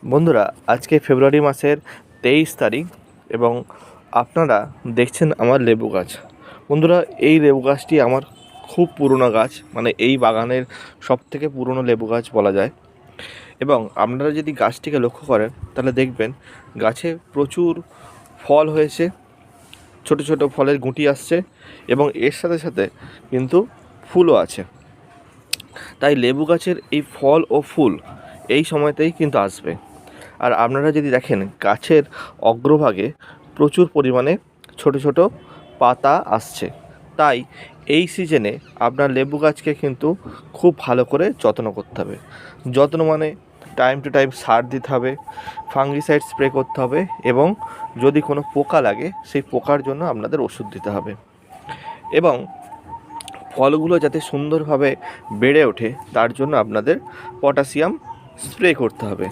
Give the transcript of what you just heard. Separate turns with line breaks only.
বন্ধুরা, আজকে ফেব্রুয়ারি মাসের 23 তারিখ এবং আপনারা দেখছেন আমার লেবু গাছ। বন্ধুরা, এই লেবু গাছটি আমার খুব পুরনো গাছ, মানে এই বাগানের সবথেকে পুরনো লেবু গাছ বলা যায়। এবং আপনারা যদি গাছটিকে লক্ষ্য করেন তাহলে দেখবেন গাছে প্রচুর ফল হয়েছে, ছোট ছোট ফলের গুঁটি আসছে এবং এর সাথে সাথে কিন্তু ফুলও আছে। তাই লেবু গাছের এই ফল ও ফুল এই সময়তেই কিন্তু আসবে। আর আপনারা যদি দেখেন গাছের অগ্রভাগে প্রচুর পরিমাণে ছোট ছোট পাতা আসছে। তাই এই সিজনে আপনার লেবু গাছকে কিন্তু খুব ভালো করে যত্ন করতে হবে। যত্ন মানে টাইম টু টাইম সার দিতে হবে, ফাঙ্গিসাইড স্প্রে করতে হবে এবং যদি কোনো পোকা লাগে সেই পোকার জন্য আপনাদের ওষুধ দিতে হবে। এবং ফলগুলো যাতে সুন্দরভাবে বেড়ে ওঠে তার জন্য আপনাদের পটাশিয়াম স্প্রে করতে হবে।